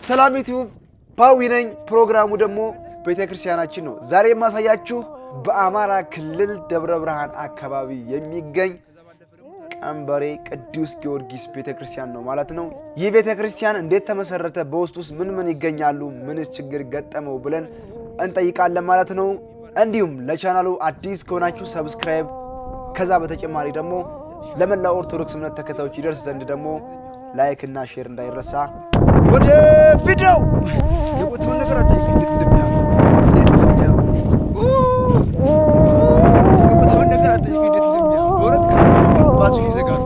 ሰላም ዩቲዩብ ፓዊ ነኝ። ፕሮግራሙ ደግሞ ቤተክርስቲያናችን ነው። ዛሬ የማሳያችሁ በአማራ ክልል ደብረ ብርሃን አካባቢ የሚገኝ ቀንበሬ ቅዱስ ጊዮርጊስ ቤተክርስቲያን ነው ማለት ነው። ይህ ቤተክርስቲያን እንዴት ተመሰረተ፣ በውስጡስ ምን ይገኛሉ፣ ምንስ ችግር ገጠመው ብለን እንጠይቃለን ማለት ነው። እንዲሁም ለቻናሉ አዲስ ከሆናችሁ ሰብስክራይብ፣ ከዛ በተጨማሪ ደግሞ ለመላው ኦርቶዶክስ እምነት ተከታዮች ይደርስ ዘንድ ደግሞ ላይክ እና ሼር እንዳይረሳ። ወደ ቪዲዮው የቦታውን ነገር አታይም? እንዴት እንደሚያምር የቦታውን ነገር አታይም? እንዴት እንደሚያምር በእውነት ካሜራው ባሱ ይዘጋሉ።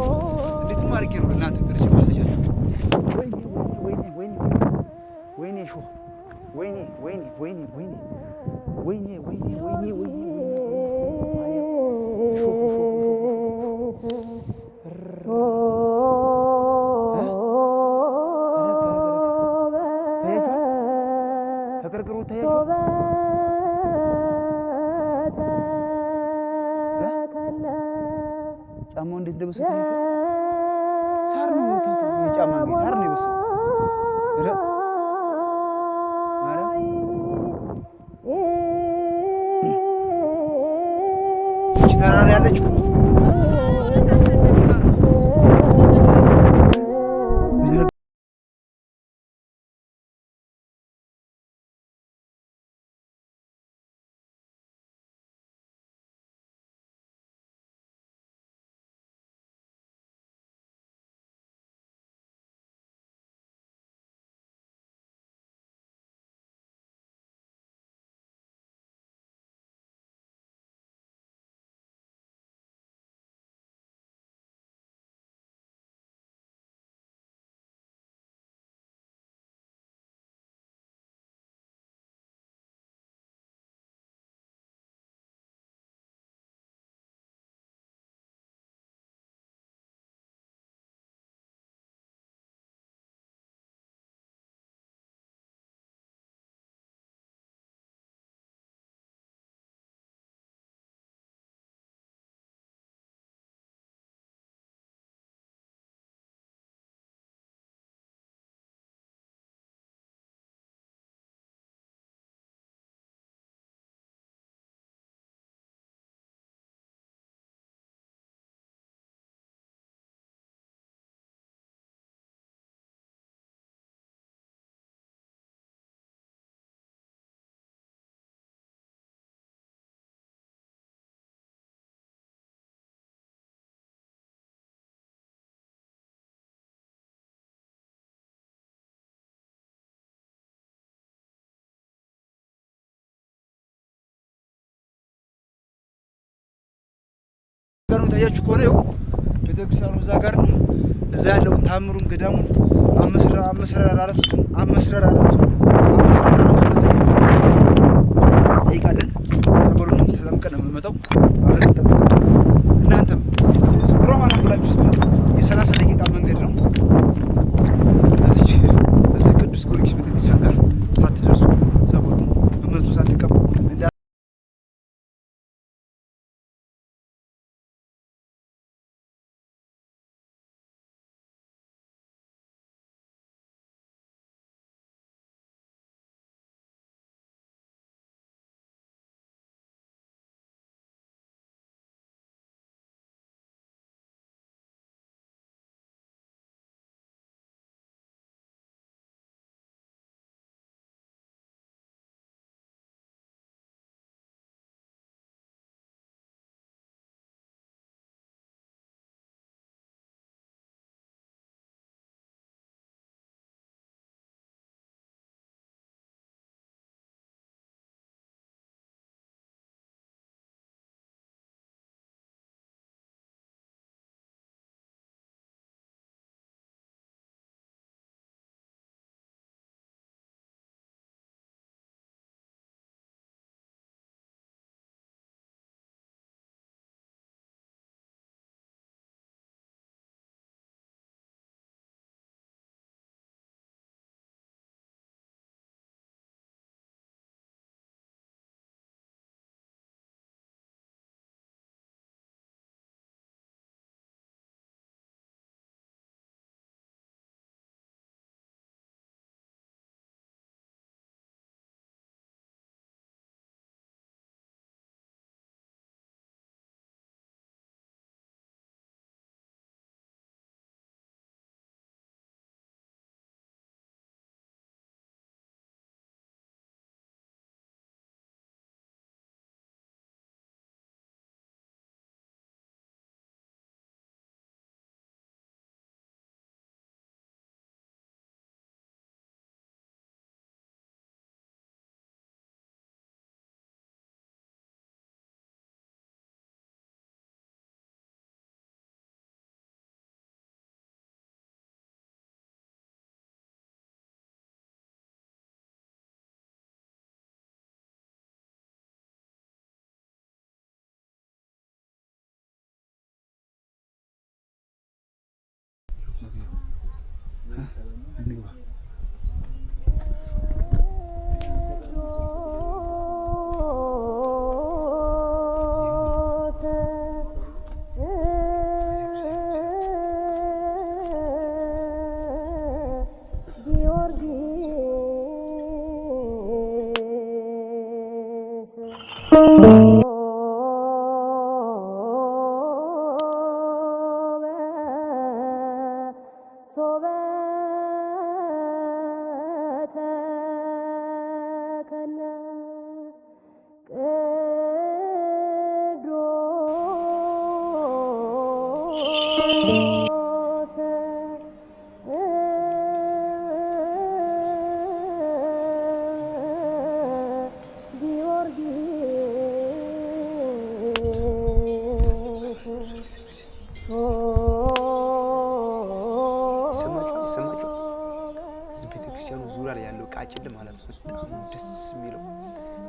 እንዴት ማርኬ ነው እናንተ ቅርጽ ማሳያችሁ። ወይኔ ሾ ወይኔ ተገርግሩ ታያችሁ። ጫማው እንዴት እንደበሰለ ታያችሁ። ሳር ነው የጫማ እንግዲህ ሳር ነው የበሰለው። እቺ ተራራ ያለችው ጋር ነው ታያችሁ ከሆነ ይኸው ቤተክርስቲያኑ እዛ ጋር ነው። እዛ ያለውን ታምሩን ገዳሙን አመስረራራቱ ጠይቃለን። ጸበሉንም ተጠምቀን ነው የምንመጣው። አብረን እንጠብቃለን። እናንተም ስብሮ ማለት ብላችሁ ስትመጡ የ30 ደቂቃ መንገድ ነው። እዚህ ቅዱስ ጊዮርጊስ ቤተክርስቲያን ጋር ሳትደርሱ ጸበሉን እምነቱ ሳትቀበሉ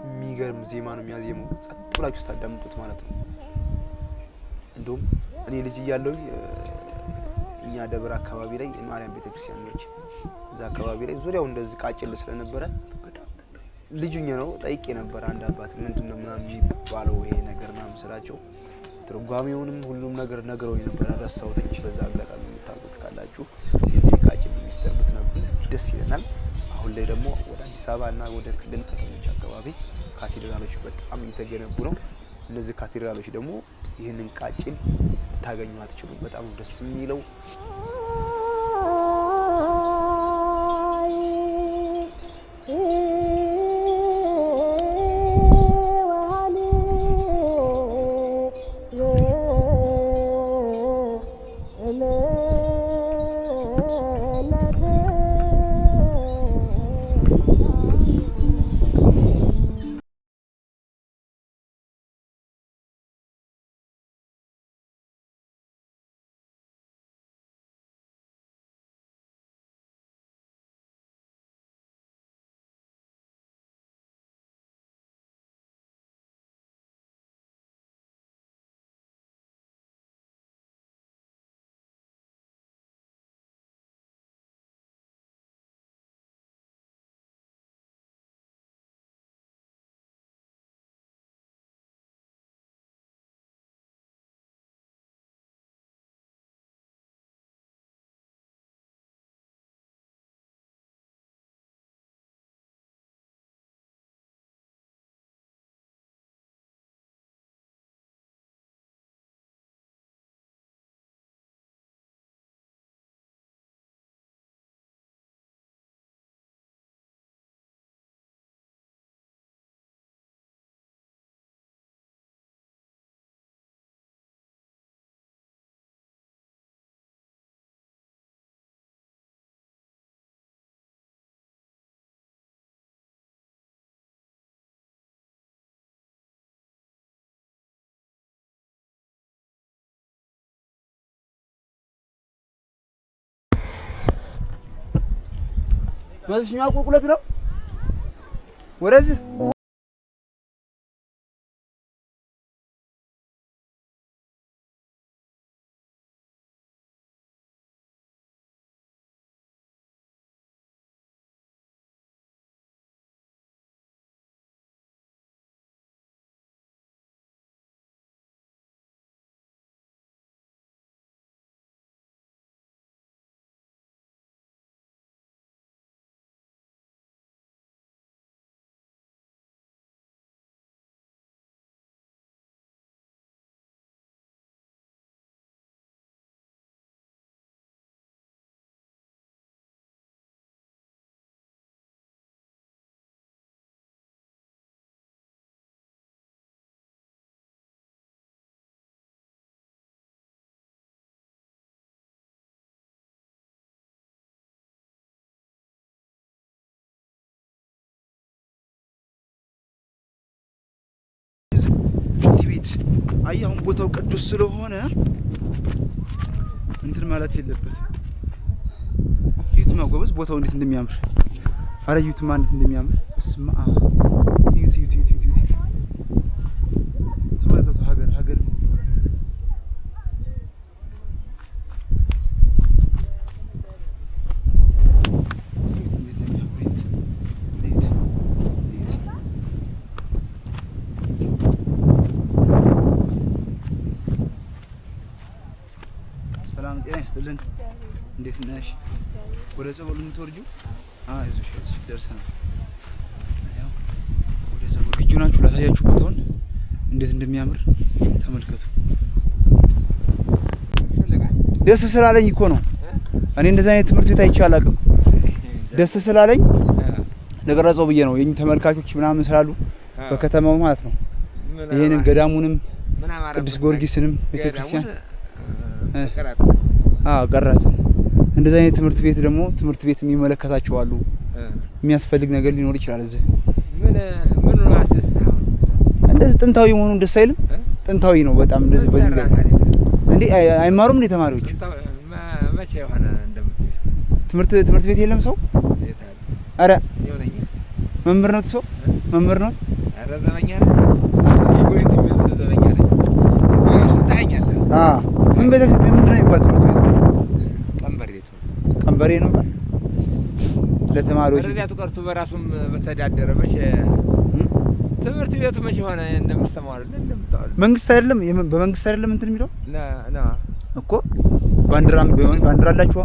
የሚገርም ዜማ ነው የሚያዜመው ጸጥ ብላችሁ ታዳምጡት ማለት ነው እንደውም እኔ ልጅ እያለሁ እኛ ደብር አካባቢ ላይ የማርያም ቤተክርስቲያን ነች እዛ አካባቢ ላይ ዙሪያው እንደዚህ ቃጭል ስለነበረ ልጅኛ ነው ጠይቄ ነበር አንድ አባት ምንድነው ምናምን የሚባለው ይሄ ነገር ምናምን ስላቸው ትርጓሜውንም ሁሉም ነገር ነገረውኝ ነበር አዳሳውተኝ በዛ አጋጣሚ የምታውቁት ካላችሁ የዚህ ቃጭል ሚስጥር ብትነግሩን ደስ ይለናል አሁን ላይ ደግሞ ወደ አዲስ አበባ እና ወደ ክልል ከተሞች አካባቢ ካቴድራሎች በጣም እየተገነቡ ነው እነዚህ ካቴድራሎች ደግሞ ይሄንን ቃጭል ታገኙ አትችሉም በጣም ደስ የሚለው በዚህኛው ቁልቁለት ነው ወደዚህ ቤት አያውን ቦታው ቅዱስ ስለሆነ እንትን ማለት የለበት ዩቱማ ጎበዝ ቦታው እንዴት እንደሚያምር አረ ዩቱማ እንዴት እንደሚያምር እስማ ዩቱ ተመልከቱ ሀገር ይስጥልን። እንዴት ነሽ? ወደ ጸበሉ የምትወርጂው? አይዞሽ ደርሰናል። ያው ወደ ጸበሉ ግጁ ናችሁ። ላሳያችሁ ቦታውን እንዴት እንደሚያምር ተመልከቱ። ደስ ስላለኝ እኮ ነው። እኔ እንደዚህ አይነት ትምህርት ቤት አይቼ አላውቅም። ደስ ስላለኝ ለቀረጸው ብዬ ነው። የኛ ተመልካቾች ምናምን ስላሉ በከተማው ማለት ነው። ይሄንን ገዳሙንም ቅዱስ ጊዮርጊስንም ቤተክርስቲያን ቀረጽን። እንደዚህ አይነት ትምህርት ቤት ደግሞ ትምህርት ቤት የሚመለከታቸው አሉ። የሚያስፈልግ ነገር ሊኖር ይችላል። እዚህ ምን ነው አስተሳሰብ እንደዚህ ጥንታዊ መሆኑን ደስ አይልም? ጥንታዊ ነው በጣም እንደዚህ በድንጋይ እንዴ አይማሩም እንዴ ተማሪዎች? መቼ ሆነ ትምህርት ቤት የለም ሰው? አረ መምህር ነው ሰው መምህር ነው። አረ ዘበኛ ነው የፖሊስ ቤት ዘበኛ ነው። ስታኛለ ምን ቤት ምንድን ነው የሚባል ትምህርት ቤት? ቀንበሬ ነው ለተማሪዎች ረዳቱ ቀርቶ በራሱም በተዳደረ መቼ ትምህርት ቤቱ መቼ ሆነ እንደምትሰማው አይደል? እንደምታውቁ መንግስት አይደለም በመንግስት አይደለም እንትን የሚለው ና እኮ ባንዲራ አላችሁ?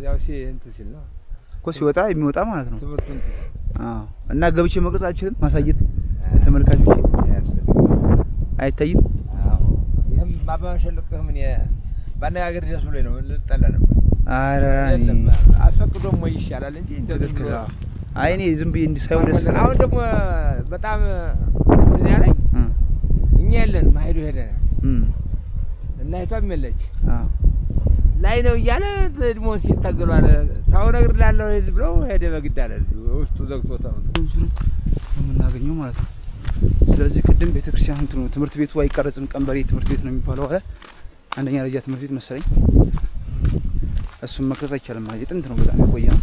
ያው እንትን ሲል ነው እኮ ሲወጣ የሚወጣ ማለት ነው ትምህርቱ እንትን። እና ገብቼ መቅረጽ አልችልም? ማሳየት ተመልካቾች አይታይም? ይሄም ማባሸልቀህ ምን ባነጋገር ደስ ብሎኝ ነው ልጠላ ነበር። አረ አስፈቅዶም ወይ ይሻላል እንጂ እንደዚህ አይ እኔ ዝም ብዬ እንዲሳይው ደስ ይላል። አሁን ደግሞ በጣም እኛ ላይ እኛ ያለን ማሄዱ ሄደናል እና አይቷም የለች ላይ ነው እያለ ድሞን ሲታገሉ አለ ታው ነገር ላለው ሄድ ብለው ሄደ በግድ አለ ውስጡ ዘግቶ የምናገኘው ማለት ነው። ስለዚህ ቅድም ቤተክርስቲያን እንትኑ ትምህርት ቤቱ አይቀረጽም ቀንበሬ ትምህርት ቤት ነው የሚባለው አለ። አንደኛ ደረጃ ትምህርት ቤት መሰለኝ። እሱም መቅረጽ አይቻልም ማለት ጥንት ነው በጣም የቆየ ነው።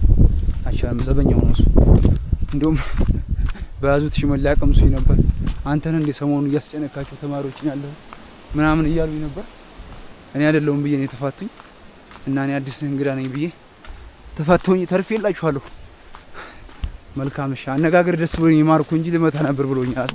አይቻልም ዘበኛው ነው እሱ። እንደውም በያዙት ሽመላ ያቀምሱኝ ነበር። አንተን እንደ ሰሞኑን እያስጨነካቸው ተማሪዎችን ያለው ምናምን እያሉኝ ነበር። እኔ አይደለሁም ብዬ ነው የተፋቱኝ እና እኔ አዲስ እንግዳ ነኝ ብዬ ተፋተውኝ ተርፌላችኋለሁ። መልካም እሺ። አነጋገር ደስ ብሎኝ የማርኩ እንጂ ልመታ ነበር ብሎኛል።